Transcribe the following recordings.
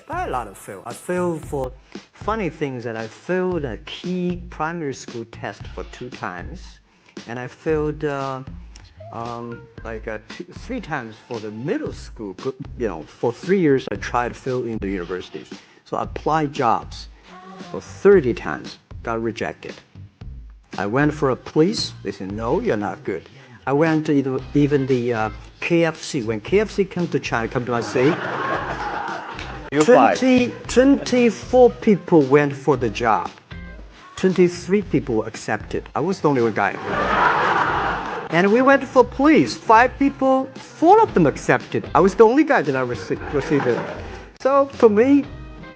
I had a lot of fail. I failed for funny things that I failed a key primary school test for 2 times, and I failed three times for the middle school. For 3 years I tried to fill in the universities. So I applied jobs for 30 times, got rejected. I went for a police. They said, no, you're not good. I went to even the KFC. When KFC come to China, come to my city, You applied. 24 people went for the job. 23 people were accepted. I was the only one guy. And we went for police. 5 people, 4 of them accepted. I was the only guy that I received it. So for me,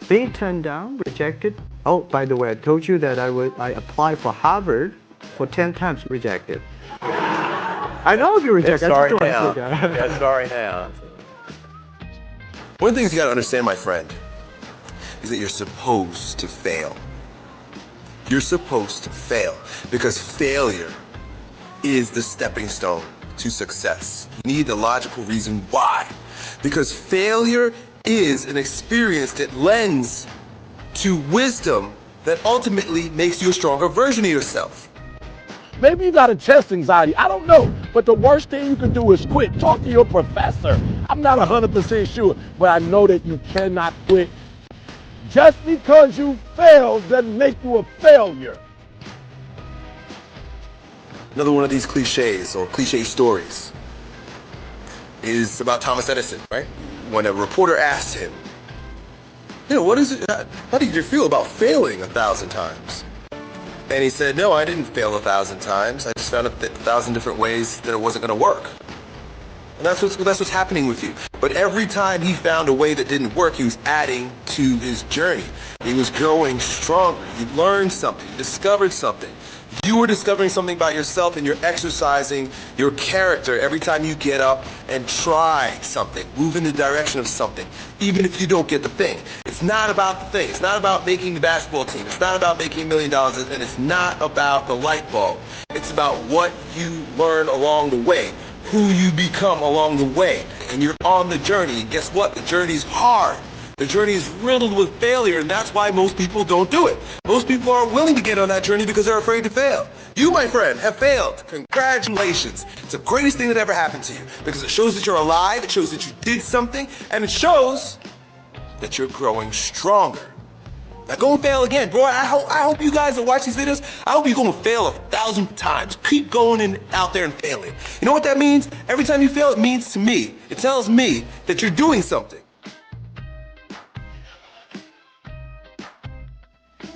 being turned down, rejected. Oh, by the way, I told you that I applied for Harvard for 10 times, rejected. I know if you reject. Sorry now. Yeah, sorry now. One of the things you gotta understand, my friend, is that you're supposed to fail. You're supposed to fail because failure is the stepping stone to success. You need the logical reason why. Because failure is an experience that lends to wisdom that ultimately makes you a stronger version of yourself. Maybe you got a test anxiety. I don't know. But the worst thing you can do is quit. Talk to your professor. I'm not 100% sure, but I know that you cannot quit. Just because you failed doesn't make you a failure. Another one of these cliches or cliche stories is about Thomas Edison, right? When a reporter asked him, what is it? How did you feel about failing 1,000 times? And he said, no, I didn't fail 1,000 times. I just found 1,000 different ways that it wasn't going to work. And that's what's happening with you. But every time he found a way that didn't work, he was adding to his journey. He was growing stronger. He learned something, discovered something. You are discovering something about yourself, and you're exercising your character every time you get up and try something, move in the direction of something, even if you don't get the thing. It's not about the thing. It's not about making the basketball team. It's not about making $1 million, and it's not about the light bulb. It's about what you learn along the way, who you become along the way, and you're on the journey. And guess what? The journey's hard. The journey is riddled with failure, and that's why most people don't do it. Most people aren't willing to get on that journey because they're afraid to fail. You, my friend, have failed. Congratulations. It's the greatest thing that ever happened to you because it shows that you're alive, it shows that you did something, and it shows that you're growing stronger. Now go and fail again, bro. I hope you guys that watch these videos, I hope you're going to fail 1,000 times. Keep going out there and failing. You know what that means? Every time you fail, it means to me, it tells me that you're doing something.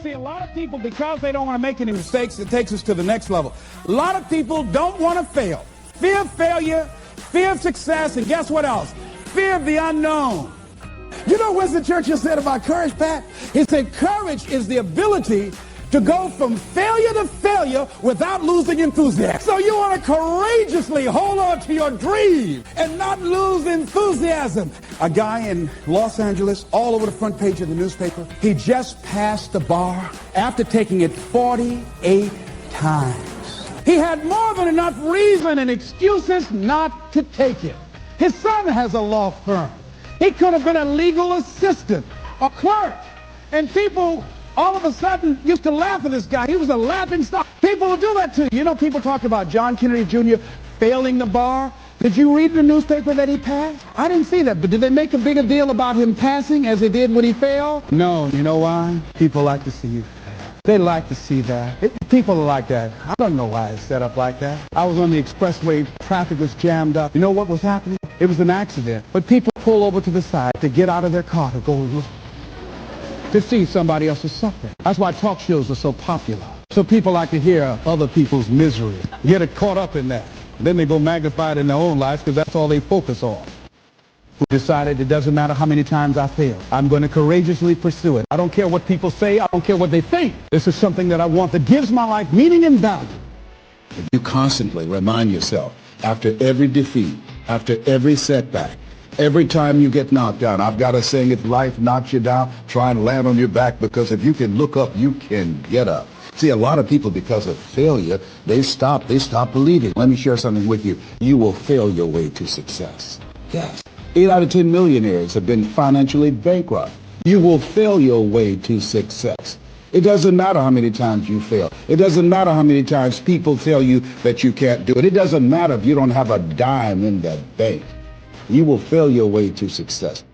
See, a lot of people, because they don't want to make any mistakes, it takes us to the next level. A lot of people don't want to fail. Fear of failure, fear of success, and guess what else? Fear of the unknown. You know what Winston Churchill said about courage, Pat? He said courage is the ability to go from failure to failure without losing enthusiasm. So you want to courageously hold on to your dream and not lose enthusiasm. A guy in Los Angeles, all over the front page of the newspaper, he just passed the bar after taking it 48 times. He had more than enough reason and excuses not to take it. His son has a law firm. He could have been a legal assistant, a clerk, and people all of a sudden used to laugh at this guy. He was a laughing stock. People will do that to you. You know, people talk about John Kennedy Jr. failing the bar. Did you read in the newspaper that he passed? I didn't see that, but did they make a bigger deal about him passing as they did when he failed? No, you know why? People like to see you fail. They like to see that. People are like that. I don't know why it's set up like that. I was on the expressway, traffic was jammed up. You know what was happening? It was an accident. But people pull over to the side to get out of their car to go look, to see somebody else's suffering. That's why talk shows are so popular. So people like to hear other people's misery, get it caught up in that. Then they go magnify it in their own lives because that's all they focus on. Who decided it doesn't matter how many times I fail. I'm going to courageously pursue it. I don't care what people say. I don't care what they think. This is something that I want that gives my life meaning and value. If you constantly remind yourself, after every defeat, after every setback, every time you get knocked down, I've got a saying, if life knocks you down, try and land on your back, because if you can look up, you can get up. See, a lot of people, because of failure, they stop believing. Let me share something with you. You will fail your way to success. Yes. 8 out of 10 millionaires have been financially bankrupt. You will fail your way to success. It doesn't matter how many times you fail. It doesn't matter how many times people tell you that you can't do it. It doesn't matter if you don't have a dime in the bank. You will fail your way to success.